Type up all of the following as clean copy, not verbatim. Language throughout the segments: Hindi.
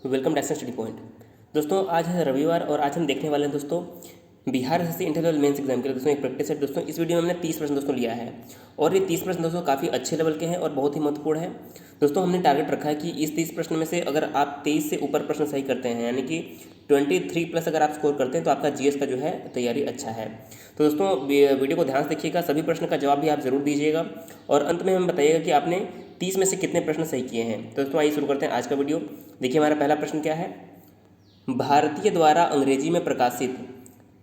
Welcome to study point. दोस्तों आज है रविवार और आज हम देखने वाले हैं दोस्तों Bihar SSC inter level mains exam के लिए दोस्तों एक प्रैक्टिस है। दोस्तों इस वीडियो में हमने 30 प्रश्न दोस्तों लिया है और ये 30 प्रश्न दोस्तों काफ़ी अच्छे लेवल के हैं और बहुत ही महत्वपूर्ण है। दोस्तों हमने टारगेट रखा है कि इस 30 प्रश्न में से अगर आप 23 से ऊपर प्रश्न सही करते हैं यानी कि 23+ अगर आप स्कोर करते हैं तो आपका जीएस का जो है तैयारी अच्छा है। तो दोस्तों वीडियो को ध्यान से देखिएगा, सभी प्रश्न का जवाब भी आप जरूर दीजिएगा और अंत में हमें बताइएगा कि आपने 30 में से कितने प्रश्न सही किए हैं। तो दोस्तों आइए शुरू करते हैं आज का वीडियो। देखिए हमारा पहला प्रश्न क्या है। भारतीय द्वारा अंग्रेजी में प्रकाशित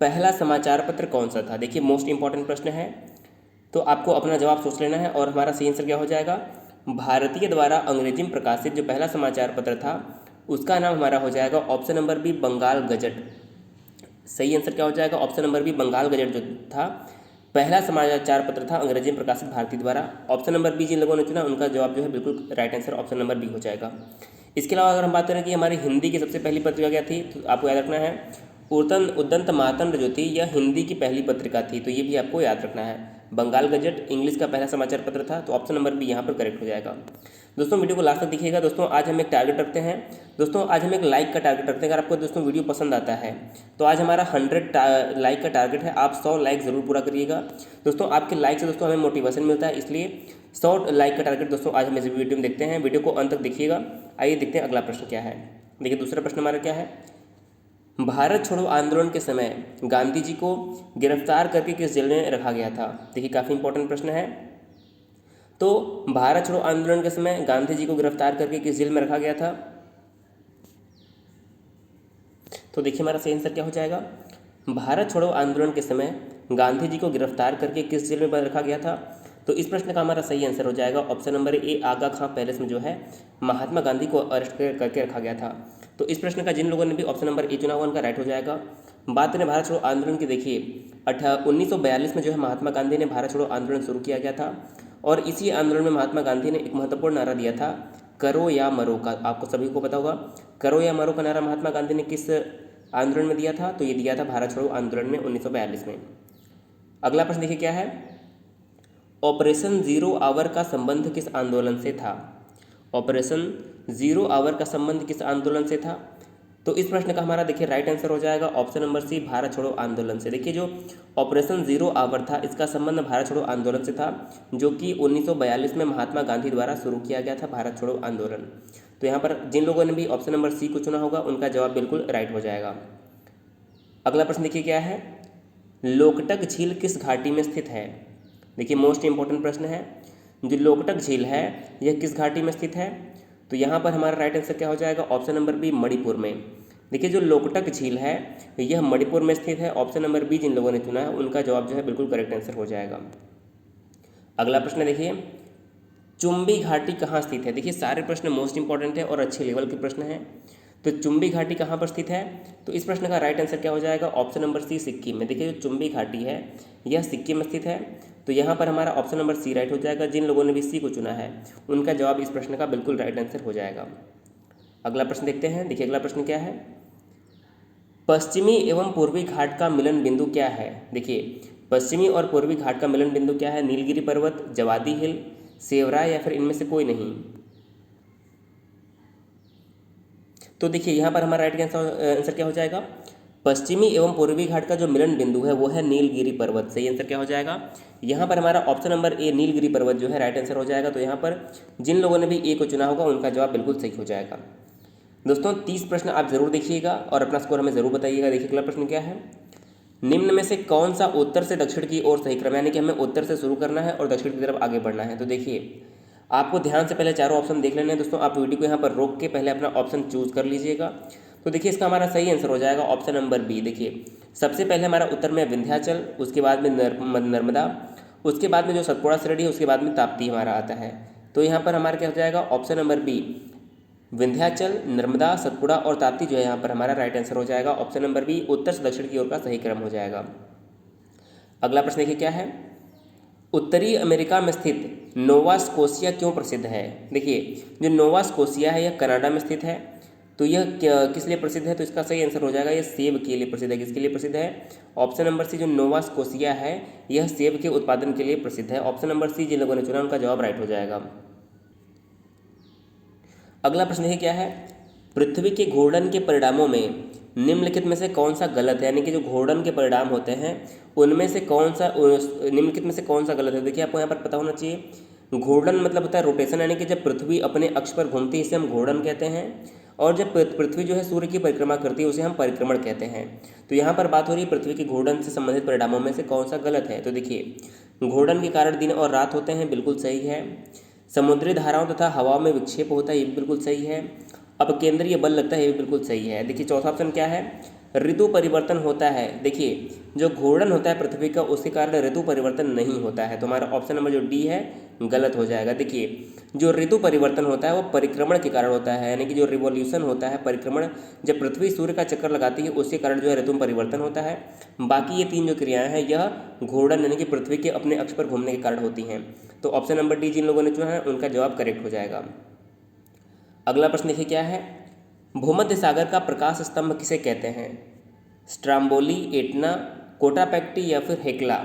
पहला समाचार पत्र कौन सा था। देखिए मोस्ट इंपॉर्टेंट प्रश्न है, तो आपको अपना जवाब सोच लेना है और हमारा सही आंसर क्या हो जाएगा। भारतीय द्वारा अंग्रेजी में प्रकाशित जो पहला समाचार पत्र था उसका नाम हमारा हो जाएगा option number B Bengal gazette. सही आंसर क्या हो जाएगा, option number B Bengal gazette जो था पहला समाचार पत्र था अंग्रेजी में प्रकाशित भारतीय द्वारा। ऑप्शन नंबर बी जिन लोगों ने चुना उनका जवाब जो है बिल्कुल right answer option number B हो जाएगा। इसके अलावा अगर हम बात करें कि हमारी हिंदी की सबसे पहली पत्रिका क्या थी, तो आपको याद रखना है उद्दंत मातंड जो थी यह हिंदी की पहली पत्रिका थी, तो ये भी आपको याद रखना है। बंगाल गजट इंग्लिश का पहला समाचार पत्र था, तो ऑप्शन नंबर बी यहाँ पर करेक्ट हो जाएगा। दोस्तों वीडियो को लास्ट तक देखिएगा। दोस्तों आज हम एक टारगेट रखते हैं, दोस्तों आज हम एक लाइक का टारगेट रखते हैं। अगर आपको दोस्तों वीडियो पसंद आता है तो आज हमारा 100 लाइक का टारगेट है, आप 100 लाइक ज़रूर पूरा करिएगा। दोस्तों आपके लाइक से दोस्तों हमें मोटिवेशन मिलता है, इसलिए 100 लाइक का टारगेट दोस्तों आज हम इस वीडियो में देखते हैं। वीडियो को अंत तक देखिएगा। आइए देखते हैं अगला प्रश्न क्या है। देखिए दूसरा प्रश्न हमारा क्या है। भारत छोड़ो आंदोलन के समय गांधी जी को गिरफ्तार करके किस जेल में रखा गया था। देखिए काफ़ी इंपॉर्टेंट प्रश्न है। तो भारत छोड़ो आंदोलन के समय गांधी जी को गिरफ्तार करके किस जेल में रखा गया था। तो देखिए हमारा सही आंसर क्या हो जाएगा। भारत छोड़ो आंदोलन के समय गांधी जी को गिरफ्तार करके किस जेल में रखा गया था। तो इस प्रश्न का हमारा सही आंसर हो जाएगा option number A Aga Khan palace में जो है महात्मा गांधी को अरेस्ट करके रखा गया था। तो इस प्रश्न का जिन लोगों ने भी ऑप्शन नंबर ए चुना हुआ उनका राइट हो जाएगा। बात करें भारत छोड़ो आंदोलन की, देखिए 1942 में जो है महात्मा गांधी ने भारत छोड़ो आंदोलन शुरू किया गया था और इसी आंदोलन में महात्मा गांधी ने एक महत्वपूर्ण नारा दिया था करो या मरो का। आपको सभी को पता होगा करो या मरो का नारा महात्मा गांधी ने किस आंदोलन में दिया था, तो ये दिया था भारत छोड़ो आंदोलन में 1942 में। अगला प्रश्न देखिए क्या है। ऑपरेशन जीरो आवर का संबंध किस आंदोलन से था। ऑपरेशन जीरो आवर का संबंध किस आंदोलन से था। तो इस प्रश्न का हमारा देखिए राइट आंसर हो जाएगा ऑप्शन नंबर सी भारत छोड़ो आंदोलन से। देखिए जो ऑपरेशन जीरो आवर था इसका संबंध भारत छोड़ो आंदोलन से था जो कि 1942 में महात्मा गांधी द्वारा शुरू किया गया था भारत छोड़ो आंदोलन। तो यहाँ पर जिन लोगों ने भी ऑप्शन नंबर सी को चुना होगा उनका जवाब बिल्कुल राइट हो जाएगा। अगला प्रश्न देखिए क्या है। लोकटक झील किस घाटी में स्थित है। देखिए मोस्ट इंपॉर्टेंट प्रश्न है। जो लोकटक झील है यह किस घाटी में स्थित है। तो यहाँ पर हमारा राइट आंसर क्या हो जाएगा ऑप्शन नंबर बी मणिपुर में। देखिए जो लोकटक झील है यह मणिपुर में स्थित है। ऑप्शन नंबर बी जिन लोगों ने चुना है उनका जवाब जो है बिल्कुल करेक्ट आंसर हो जाएगा। अगला प्रश्न देखिए चुंबी घाटी कहाँ स्थित है। देखिए सारे प्रश्न मोस्ट इंपॉर्टेंट है और अच्छे लेवल के प्रश्न हैं। तो चुंबी घाटी कहाँ पर स्थित है, तो इस प्रश्न का राइट आंसर क्या हो जाएगा ऑप्शन नंबर सी सिक्किम में। देखिए जो चुंबी घाटी है यह सिक्किम में स्थित है, तो यहाँ पर हमारा ऑप्शन नंबर सी राइट हो जाएगा। जिन लोगों ने भी सी को चुना है उनका जवाब इस प्रश्न का बिल्कुल राइट आंसर हो जाएगा। अगला प्रश्न देखते हैं। देखिए अगला प्रश्न क्या है। पश्चिमी एवं पूर्वी घाट का मिलन बिंदु क्या है। देखिए पश्चिमी और पूर्वी घाट का मिलन बिंदु क्या है। नीलगिरी पर्वत, जवादी हिल, सेवरा या फिर इनमें से कोई नहीं। तो देखिए यहाँ पर हमारा राइट आंसर क्या हो जाएगा। पश्चिमी एवं पूर्वी घाट का जो मिलन बिंदु है वो है नीलगिरी पर्वत। सही आंसर क्या हो जाएगा। यहाँ पर हमारा ऑप्शन नंबर ए नीलगिरी पर्वत जो है राइट आंसर हो जाएगा। तो यहाँ पर जिन लोगों ने भी ए को चुना होगा उनका जवाब बिल्कुल सही हो जाएगा। दोस्तों 30 प्रश्न आप जरूर देखिएगा और अपना स्कोर हमें जरूर बताइएगा। देखिए अगला प्रश्न क्या है। निम्न में से कौन सा उत्तर से दक्षिण की ओर सही क्रम, यानी कि हमें उत्तर से शुरू करना है और दक्षिण की तरफ आगे बढ़ना है। तो देखिए आपको ध्यान से पहले चारों ऑप्शन देख लेने हैं। दोस्तों आप वीडियो को यहाँ पर रोक के पहले अपना ऑप्शन चूज कर लीजिएगा। तो देखिए इसका हमारा सही आंसर हो जाएगा ऑप्शन नंबर बी। देखिए सबसे पहले हमारा उत्तर में विंध्याचल, उसके बाद में नर्मदा, उसके बाद में जो सतपुड़ा श्रेणी है, उसके बाद में ताप्ती हमारा आता है। तो यहाँ पर हमारा क्या हो जाएगा option number B Vindhyachal, Narmada, Satpura और ताप्ती जो है यहाँ पर हमारा राइट आंसर हो जाएगा। ऑप्शन नंबर बी उत्तर से दक्षिण की ओर का सही क्रम हो जाएगा। अगला प्रश्न देखिए क्या है। उत्तरी अमेरिका में स्थित नोवा स्कोशिया क्यों प्रसिद्ध है। देखिए जो नोवा स्कोशिया है यह कनाडा में स्थित है, तो यह किस लिए प्रसिद्ध है। तो इसका सही आंसर हो जाएगा यह सेब के लिए प्रसिद्ध है। किसके लिए प्रसिद्ध है। ऑप्शन नंबर सी जो नोवा स्कोशिया है यह सेब के उत्पादन के लिए प्रसिद्ध है। ऑप्शन नंबर सी जिन लोगों ने चुना उनका जवाब राइट हो जाएगा। अगला प्रश्न है क्या है। पृथ्वी के घूर्णन के परिणामों में निम्नलिखित में से कौन सा गलत है, यानी कि जो घूर्णन के परिणाम होते हैं उनमें से कौन सा निम्नलिखित में से कौन सा गलत है। देखिए आपको यहाँ पर पता होना चाहिए घूर्णन मतलब होता है रोटेशन, यानी कि जब पृथ्वी अपने अक्ष पर घूमती है इसे हम घूर्णन कहते हैं, और जब पृथ्वी जो है सूर्य की परिक्रमा करती है उसे हम परिक्रमण कहते हैं। तो यहाँ पर बात हो रही है पृथ्वी के घूर्णन से संबंधित परिणामों में से कौन सा गलत है। तो देखिए घूर्णन के कारण दिन और रात होते हैं, बिल्कुल सही है। समुद्री धाराओं तथा हवाओं में विक्षेप होता है, ये भी बिल्कुल सही है। अब केंद्रीय बल लगता है, ये भी बिल्कुल सही है। देखिए चौथा ऑप्शन क्या है, ऋतु परिवर्तन होता है। देखिए जो घूर्णन होता है पृथ्वी का उसके कारण ऋतु परिवर्तन नहीं होता है, तो हमारा ऑप्शन नंबर जो डी है गलत हो जाएगा। देखिए जो ऋतु परिवर्तन होता है वो परिक्रमण के कारण होता है, यानी कि जो रिवॉल्यूशन होता है परिक्रमण, जब पृथ्वी सूर्य का चक्कर लगाती है उसके कारण जो है ऋतु में परिवर्तन होता है। बाकी ये तीन जो क्रियाएं हैं यह घूर्णन यानी कि पृथ्वी के अपने अक्ष पर घूमने के कारण होती हैं। तो ऑप्शन नंबर डी जिन लोगों ने चुना है उनका जवाब करेक्ट हो जाएगा। अगला प्रश्न देखिए क्या है, भूमध्य सागर का प्रकाश स्तंभ किसे कहते हैं, स्ट्राम्बोली, एटना, कोटापैक्टी या फिर हेक्ला।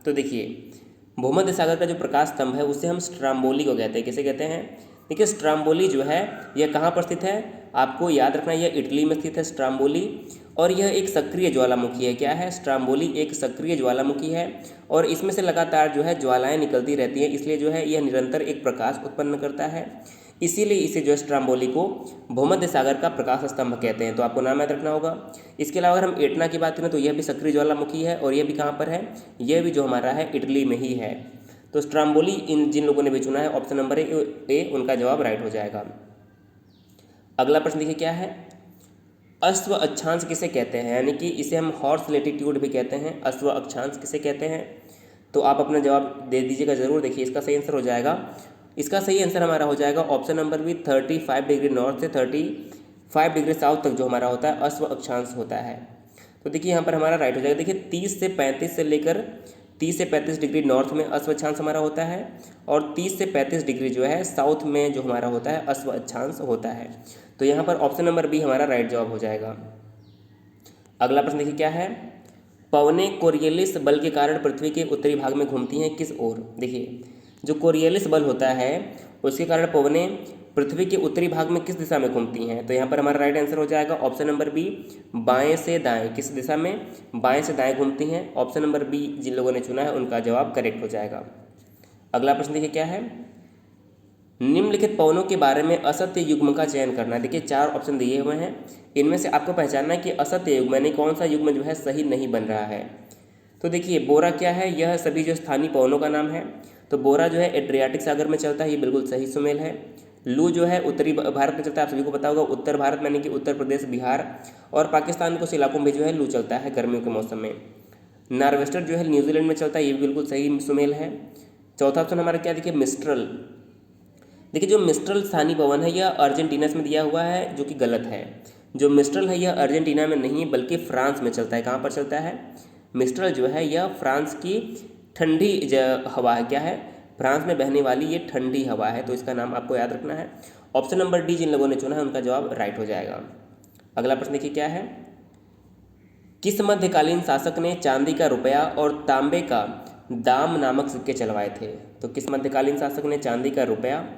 तो देखिए भूमध्य सागर का जो प्रकाश स्तंभ है उसे हम स्ट्राम्बोली को कहते हैं। किसे कहते हैं, देखिए स्ट्राम्बोली जो है यह कहाँ पर स्थित है, आपको याद रखना यह इटली में स्थित है स्ट्राम्बोली, और यह एक सक्रिय ज्वालामुखी है। क्या है, स्ट्राम्बोली एक सक्रिय ज्वालामुखी है और इसमें से लगातार जो है ज्वालाएं निकलती रहती हैं, इसलिए जो है यह निरंतर एक प्रकाश उत्पन्न करता है, इसीलिए इसे जो है स्ट्राम्बोली को भूमध्य सागर का प्रकाश स्तंभ कहते हैं। तो आपको नाम याद रखना होगा। इसके अलावा अगर हम एटना की बात करें तो यह भी सक्रिय ज्वालामुखी है और यह भी कहाँ पर है, यह भी जो हमारा है इटली में ही है। तो स्ट्राम्बोली इन जिन लोगों ने भी चुना है ऑप्शन नंबर ए उनका जवाब राइट हो जाएगा। अगला प्रश्न देखिए क्या है, अश्व अक्षांश किसे कहते हैं, यानी कि इसे हम हॉर्स लेटीट्यूड भी कहते हैं। अश्व अक्षांश किसे कहते हैं, तो आप अपना जवाब दे दीजिएगा ज़रूर। देखिए इसका सही आंसर हो जाएगा, इसका सही आंसर हमारा हो जाएगा option number B 35 degree north से 35 डिग्री साउथ तक जो हमारा होता है अश्व अक्षांश होता है। तो देखिए यहाँ पर हमारा राइट हो जाएगा। देखिए 30 से 35 डिग्री नॉर्थ में अश्व अक्षांश हमारा होता है और 30 से 35 डिग्री जो है साउथ में जो हमारा होता है अश्व अक्षांश होता है। तो यहाँ पर ऑप्शन नंबर बी हमारा राइट जवाब हो जाएगा। अगला प्रश्न देखिए क्या है, पवनें कोरियलिस बल के कारण पृथ्वी के उत्तरी भाग में घूमती हैं किस ओर। देखिए जो कोरियलिस बल होता है उसके कारण पवनें पृथ्वी के उत्तरी भाग में किस दिशा में घूमती हैं। तो यहाँ पर हमारा राइट आंसर हो जाएगा ऑप्शन नंबर बी बाएं से दाएं। किस दिशा में, बाएं से दाएं घूमती हैं। ऑप्शन नंबर बी जिन लोगों ने चुना है उनका जवाब करेक्ट हो जाएगा। अगला प्रश्न देखिए क्या है, निम्नलिखित पवनों के बारे में असत्य युग्म का चयन करना। देखिए 4 ऑप्शन दिए हुए हैं, इनमें से आपको पहचानना है कि असत्य युग्म यानी कौन सा युग्म जो है सही नहीं बन रहा है। तो देखिए बोरा क्या है, यह सभी जो स्थानीय पवनों का नाम है। तो बोरा जो है एड्रियाटिक सागर में चलता है, ये बिल्कुल सही सुमेल है। लू जो है उत्तरी भारत में चलता है, आप सभी को पता होगा, उत्तर भारत में यानी कि उत्तर प्रदेश, बिहार और पाकिस्तान कुछ इलाकों में जो है लू चलता है गर्मियों के मौसम में। नार्वेस्टर जो है न्यूजीलैंड में चलता है, ये भी बिल्कुल सही सुमेल है। चौथा ऑप्शन हमारा क्या, देखिए मिस्ट्रल। देखिए जो मिस्ट्रल स्थानीय पवन है यह अर्जेंटीना में दिया हुआ है, जो कि गलत है। जो मिस्ट्रल है यह अर्जेंटीना में नहीं बल्कि फ्रांस में चलता है। कहाँ पर चलता है, मिस्ट्रल जो है यह फ्रांस की ठंडी हवा है। क्या है, फ्रांस में बहने वाली ये ठंडी हवा है, तो इसका नाम आपको याद रखना है। ऑप्शन नंबर डी जिन लोगों ने चुना है उनका जवाब राइट हो जाएगा। अगला प्रश्न देखिए क्या है, किस मध्यकालीन शासक ने चांदी का रुपया और तांबे का दाम नामक सिक्के चलवाए थे। तो किस मध्यकालीन शासक ने चांदी का रुपया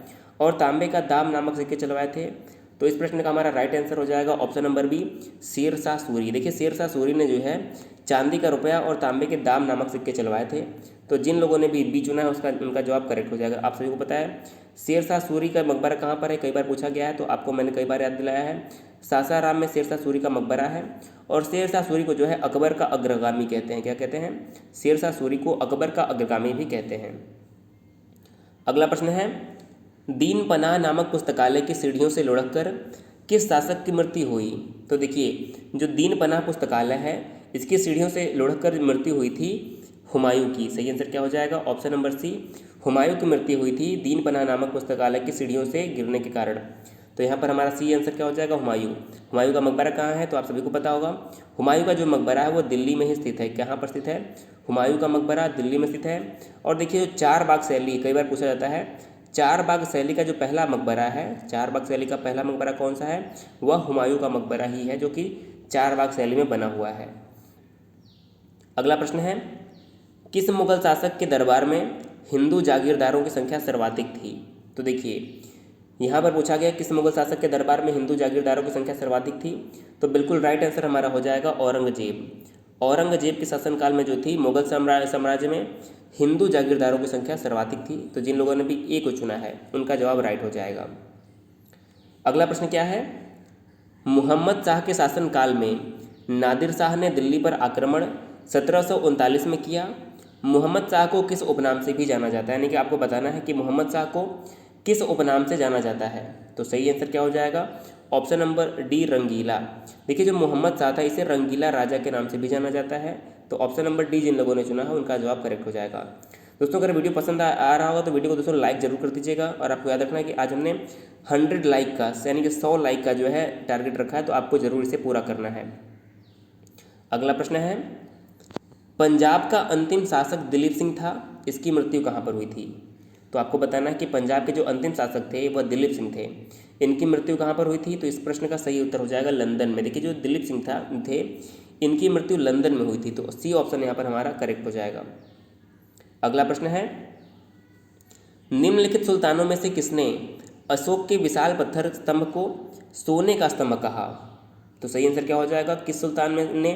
और तांबे का दाम नामक सिक्के चलवाए थे। तो इस प्रश्न का हमारा राइट आंसर हो जाएगा option number B Shershah Suri. देखिए शेरशाह सूरी ने जो है चांदी का रुपया और तांबे के दाम नामक सिक्के चलवाए थे। तो जिन लोगों ने भी बी चुना है उसका उनका जवाब करेक्ट हो जाएगा। आप सभी को पता है शेरशाह सूरी का मकबरा कहाँ पर है, कई बार पूछा गया है, तो आपको मैंने कई बार याद दिलाया है। सासाराम में शेरशाह सूरी का मकबरा है और शेरशाह सूरी को जो है अकबर का अग्रगामी कहते हैं। क्या कहते हैं, शेरशाह सूरी को अकबर का अग्रगामी भी कहते हैं। अगला प्रश्न है, दीन पनाह नामक पुस्तकालय की सीढ़ियों से लुढ़क कर किस शासक की मृत्यु हुई। तो देखिए जो दीन पनाह पुस्तकालय है इसकी सीढ़ियों से लुढ़क कर मृत्यु हुई थी हुमायूं की। सही आंसर क्या हो जाएगा, ऑप्शन नंबर सी हुमायूं की मृत्यु हुई थी दीन पनाह नामक पुस्तकालय की सीढ़ियों से गिरने के कारण। तो यहाँ पर हमारा सी आंसर क्या हो जाएगा, हुमायूं। हुमायूं का मकबरा कहाँ है, तो आप सभी को पता होगा हुमायूं का जो मकबरा है वो दिल्ली में ही स्थित है। कहाँ पर स्थित है, हुमायूं का मकबरा दिल्ली में स्थित है। और देखिए जो चार बाग शैली कई बार पूछा जाता है, चार बाग शैली का जो पहला मकबरा है, चार बाग शैली का पहला मकबरा कौन सा है, वह हुमायूं का मकबरा ही है जो कि चार बाग शैली में बना हुआ है। अगला प्रश्न है, किस मुगल शासक के दरबार में हिंदू जागीरदारों की संख्या सर्वाधिक थी। तो देखिए यहाँ पर पूछा गया किस मुगल शासक के दरबार में हिंदू जागीरदारों की संख्या सर्वाधिक थी, तो बिल्कुल राइट आंसर हमारा हो जाएगा औरंगजेब। औरंगजेब के शासनकाल में जो थी मुगल साम्राज्य में हिंदू जागीरदारों की संख्या सर्वाधिक थी। तो जिन लोगों ने भी ए को चुना है उनका जवाब राइट हो जाएगा। अगला प्रश्न क्या है, मोहम्मद शाह के शासनकाल में नादिर शाह ने दिल्ली पर आक्रमण 1739 में किया। मोहम्मद शाह को किस उपनाम से भी जाना जाता है, यानी कि आपको बताना है कि मोहम्मद शाह को किस उपनाम से जाना जाता है। तो सही आंसर क्या हो जाएगा, ऑप्शन नंबर डी रंगीला। देखिए जो मोहम्मद शाह था इसे रंगीला राजा के नाम से भी जाना जाता है। तो ऑप्शन नंबर डी जिन लोगों ने चुना है उनका जवाब करेक्ट हो जाएगा। दोस्तों अगर वीडियो पसंद आ रहा होगा तो वीडियो को दोस्तों लाइक जरूर कर दीजिएगा, और आपको याद रखना है कि आज हमने 100 लाइक का यानी कि 100 लाइक का जो है टारगेट रखा है, तो आपको जरूर इसे पूरा करना है। अगला प्रश्न है, पंजाब का अंतिम शासक दिलीप सिंह था, इसकी मृत्यु कहाँ पर हुई थी। तो आपको बताना है कि पंजाब के जो अंतिम शासक थे वह दिलीप सिंह थे, इनकी मृत्यु कहाँ पर हुई थी। तो इस प्रश्न का सही उत्तर हो जाएगा लंदन में। देखिए जो दिलीप सिंह थे इनकी मृत्यु लंदन में हुई थी, तो सी ऑप्शन यहाँ पर हमारा करेक्ट हो जाएगा। अगला प्रश्न है, निम्नलिखित सुल्तानों में से किसने अशोक के विशाल पत्थर स्तंभ को सोने का स्तंभ कहा। तो सही आंसर क्या हो जाएगा, किस सुल्तान ने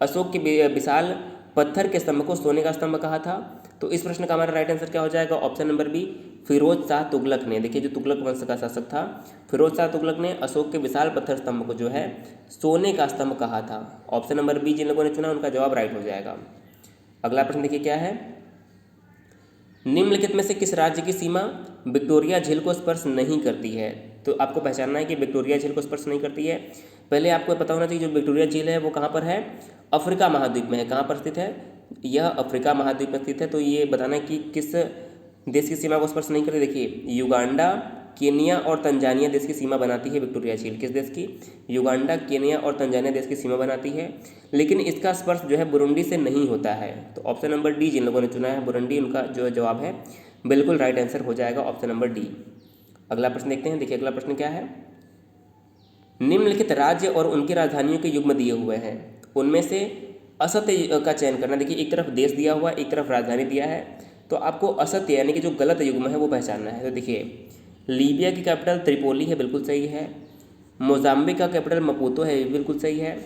अशोक के विशाल पत्थर के स्तंभ को सोने का स्तंभ कहा था। तो इस प्रश्न का हमारा राइट आंसर क्या हो जाएगा, option number B Firoz Shah Tughlaq ने। देखिए जो तुगलक वंश का शासक था फिरोज शाह तुगलक ने अशोक के विशाल पत्थर स्तंभ को जो है सोने का स्तंभ कहा था। ऑप्शन नंबर बी जिन लोगों ने चुना उनका जवाब राइट हो जाएगा। अगला प्रश्न देखिए क्या है, निम्नलिखित में से किस राज्य की सीमा विक्टोरिया झील को स्पर्श नहीं करती है। तो आपको पहचानना है कि विक्टोरिया झील को स्पर्श नहीं करती है। पहले आपको पता होना चाहिए जो विक्टोरिया झील है वो कहाँ पर है, अफ्रीका महाद्वीप में है। कहाँ पर स्थित है, यह अफ्रीका महाद्वीप में स्थित है। तो ये बताना है कि किस देश की सीमा को स्पर्श नहीं करती। देखिए युगांडा, केनिया और तंजानिया देश की सीमा बनाती है विक्टोरिया झील। किस देश की, युगांडा, केनिया और तंजानिया देश की सीमा बनाती है, लेकिन इसका स्पर्श जो है बुरुंडी से नहीं होता है। तो ऑप्शन नंबर डी जिन लोगों ने चुना है बुरुंडी, उनका जो जवाब है बिल्कुल राइट आंसर हो जाएगा ऑप्शन नंबर डी। अगला प्रश्न देखते हैं। देखिए अगला प्रश्न क्या है, निम्नलिखित राज्य और उनकी राजधानियों के युग्म दिए हुए हैं, उनमें से असत्य का चयन करना। देखिए एक तरफ देश दिया हुआ है, एक तरफ राजधानी दिया है, तो आपको असत्य यानी कि जो गलत युग्म है वो पहचानना है। तो देखिए लीबिया की कैपिटल त्रिपोली है, बिल्कुल सही है। मोजाम्बिक का कैपिटल मपूतो है, बिल्कुल सही है।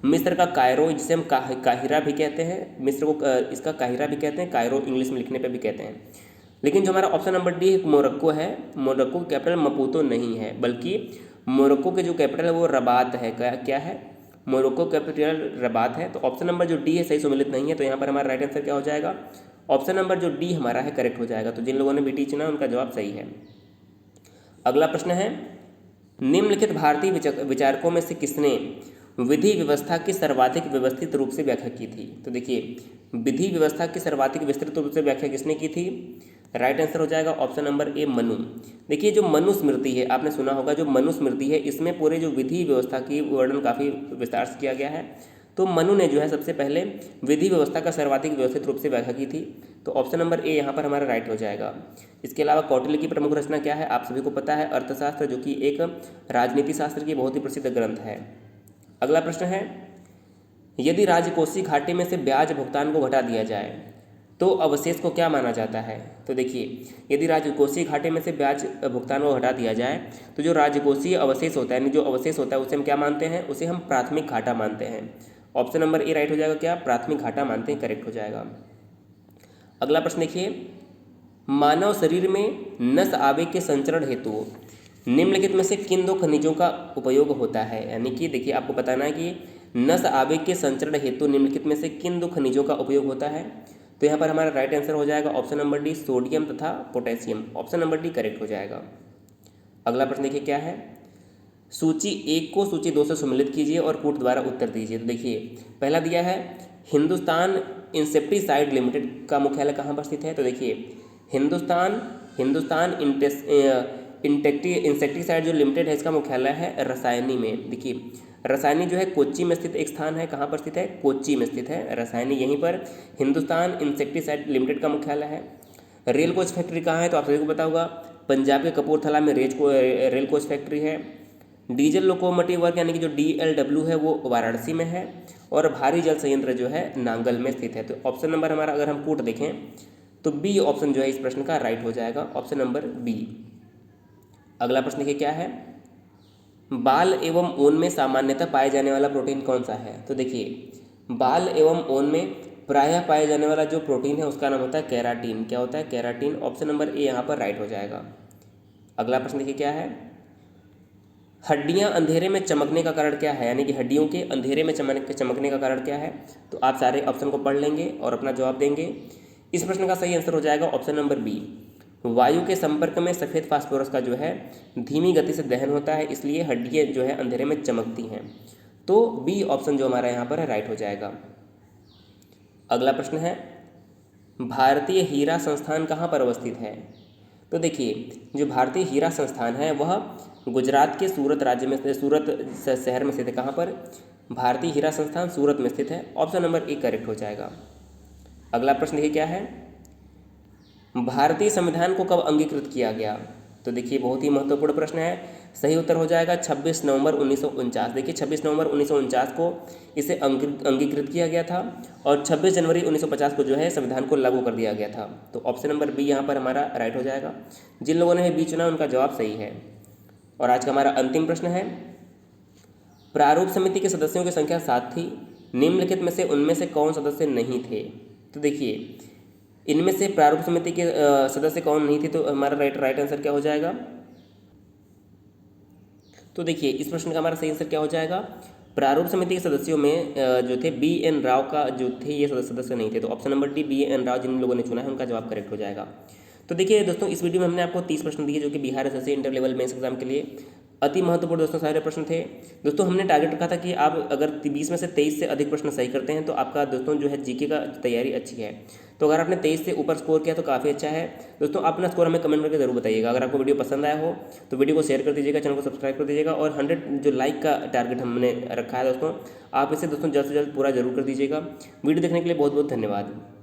मिस्र का कायरो, जिसे हम काहिरा भी कहते हैं, मिस्र को इसका काहिरा भी कहते हैं, कायरो इंग्लिश में लिखने पे भी कहते हैं। लेकिन जो हमारा ऑप्शन नंबर डी मोरक्को है, मोरक्को की कैपिटल मपूतो नहीं है, बल्कि मोरक्को के जो कैपिटल है वो रबात है। क्या है, मोरक्को कैपिटल रबात है। तो ऑप्शन नंबर जो डी है सही सम्मिलित नहीं है, तो यहाँ पर हमारा राइट आंसर क्या हो जाएगा, ऑप्शन नंबर जो डी हमारा है करेक्ट हो जाएगा। तो जिन लोगों ने बीटी चुना उनका जवाब सही है। अगला प्रश्न है, निम्नलिखित भारतीय विचारकों में से किसने विधि व्यवस्था की सर्वाधिक व्यवस्थित रूप से व्याख्या की थी। तो देखिए विधि व्यवस्था की सर्वाधिक विस्तृत रूप से व्याख्या किसने की थी, राइट आंसर हो जाएगा ऑप्शन नंबर ए मनु। देखिए जो मनुस्मृति है, आपने सुना होगा जो मनुस्मृति है, इसमें पूरे जो विधि व्यवस्था की वर्णन काफ़ी विस्तार से किया गया है। तो मनु ने जो है सबसे पहले विधि व्यवस्था का सर्वाधिक व्यवस्थित रूप से व्याख्या की थी। तो ऑप्शन नंबर ए यहाँ पर हमारा राइट हो जाएगा। इसके अलावा कौटिल्य की प्रमुख रचना क्या है, आप सभी को पता है, अर्थशास्त्र, जो कि एक राजनीति शास्त्र की बहुत ही प्रसिद्ध ग्रंथ है। अगला प्रश्न है, यदि राजकोषीय घाटे में से ब्याज भुगतान को घटा दिया जाए तो अवशेष को क्या माना जाता है। तो देखिए यदि राजकोषीय घाटे में से ब्याज भुगतान को हटा दिया जाए तो जो राजकोषीय अवशेष होता है, यानी जो अवशेष होता है उसे हम क्या मानते हैं, उसे हम प्राथमिक घाटा मानते हैं। ऑप्शन नंबर ए राइट हो जाएगा, क्या प्राथमिक घाटा मानते हैं, करेक्ट हो जाएगा। अगला प्रश्न देखिए, मानव शरीर में नस आवेग के संचरण हेतु निम्नलिखित में से किन दो खनिजों का उपयोग होता है। यानी कि देखिए आपको बताना है कि नस आवेग के संचरण हेतु निम्नलिखित में से किन दो खनिजों का उपयोग होता है। तो यहाँ पर हमारा राइट आंसर हो जाएगा ऑप्शन नंबर डी सोडियम तथा potassium. Option number D correct हो जाएगा। अगला प्रश्न देखिए क्या है, सूची 1 को सूची 2 से सम्मिलित कीजिए और कूट द्वारा उत्तर दीजिए। तो देखिए पहला दिया है हिंदुस्तान इंसेक्टिसाइड लिमिटेड का मुख्यालय कहाँ पर स्थित है। तो देखिए हिंदुस्तान इंसेक्टिसाइड जो लिमिटेड है इसका मुख्यालय है रसायनी में। देखिए रसायनी जो है कोच्चि में स्थित एक स्थान है, कहाँ पर स्थित है, कोच्चि में स्थित है रसायनी, यहीं पर हिंदुस्तान इंसेक्टिसाइड लिमिटेड का मुख्यालय है। रेल कोच फैक्ट्री कहाँ है, तो आप सभी को पता होगा पंजाब के कपूरथला में रेल कोच फैक्ट्री है। डीजल लोकोमोटिव वर्क यानी कि जो DLW है वो वाराणसी में है, और भारी जल संयंत्र जो है नांगल में स्थित है। तो ऑप्शन नंबर हमारा अगर हम कूट देखें तो बी ऑप्शन जो है इस प्रश्न का राइट हो जाएगा, ऑप्शन नंबर बी। अगला प्रश्न देखिए क्या है, बाल एवं ऊन में सामान्यतः पाए जाने वाला प्रोटीन कौन सा है। तो देखिए बाल एवं ऊन में प्रायः पाए जाने वाला जो प्रोटीन है उसका नाम होता है केराटिन। क्या होता है? केराटिन। ऑप्शन नंबर ए यहाँ पर राइट हो जाएगा। अगला प्रश्न देखिए क्या है, हड्डियाँ अंधेरे में चमकने का कारण क्या है, यानी कि हड्डियों के अंधेरे में चमकने का कारण क्या है। तो आप सारे ऑप्शन को पढ़ लेंगे और अपना जवाब देंगे। इस प्रश्न का सही आंसर हो जाएगा ऑप्शन नंबर बी, वायु के संपर्क में सफ़ेद फास्फोरस का जो है धीमी गति से दहन होता है, इसलिए हड्डियाँ जो है अंधेरे में चमकती हैं। तो बी ऑप्शन जो हमारा यहाँ पर है राइट हो जाएगा। अगला प्रश्न है, भारतीय हीरा संस्थान कहाँ पर अवस्थित है। तो देखिए जो भारतीय हीरा संस्थान है वह गुजरात के सूरत राज्य में, सूरत शहर में स्थित है। कहाँ पर? भारतीय हीरा संस्थान सूरत में स्थित है। ऑप्शन नंबर ए करेक्ट हो जाएगा। अगला प्रश्न देखिए क्या है, भारतीय संविधान को कब अंगीकृत किया गया। तो देखिए बहुत ही महत्वपूर्ण प्रश्न है। सही उत्तर हो जाएगा 26 नवंबर 1949। देखिए 26 नवंबर 1949 को इसे अंगीकृत किया गया था और 26 जनवरी 1950 को जो है संविधान को लागू कर दिया गया था। तो ऑप्शन नंबर बी यहाँ पर हमारा राइट हो जाएगा। जिन लोगों ने बी चुना उनका जवाब सही है। और आज का हमारा अंतिम प्रश्न है, प्रारूप समिति के सदस्यों की संख्या 7 थी, निम्नलिखित में से उनमें से कौन सदस्य नहीं थे। तो देखिए इनमें से प्रारूप समिति के सदस्य कौन नहीं थे, तो हमारा राइट आंसर क्या हो जाएगा। तो देखिए इस प्रश्न का हमारा सही आंसर क्या हो जाएगा, प्रारूप समिति के सदस्यों में जो थे बी एन राव का जो थे ये सदस्य नहीं थे। तो option number D B N Rao जिन लोगों ने चुना है उनका जवाब करेक्ट हो जाएगा। तो देखिए दोस्तों इस वीडियो में हमने आपको 30 प्रश्न दिए जो कि Bihar SSC inter level mains exam के लिए अति महत्वपूर्ण दोस्तों सारे प्रश्न थे। दोस्तों हमने टारगेट रखा था कि आप अगर 20 में से 23 से अधिक प्रश्न सही करते हैं तो आपका दोस्तों जो है जीके का तैयारी अच्छी है। तो अगर आपने 23 से ऊपर स्कोर किया तो काफ़ी अच्छा है। दोस्तों अपना स्कोर हमें कमेंट करके जरूर बताइएगा। अगर आपको वीडियो पसंद आया हो तो वीडियो को शेयर कर दीजिएगा, चैनल को सब्सक्राइब कर दीजिएगा और 100 जो लाइक का टारगेट हमने रखा है दोस्तों, आप इसे दोस्तों जल्द से जल्द पूरा जरूर कर दीजिएगा। वीडियो देखने के लिए बहुत बहुत धन्यवाद।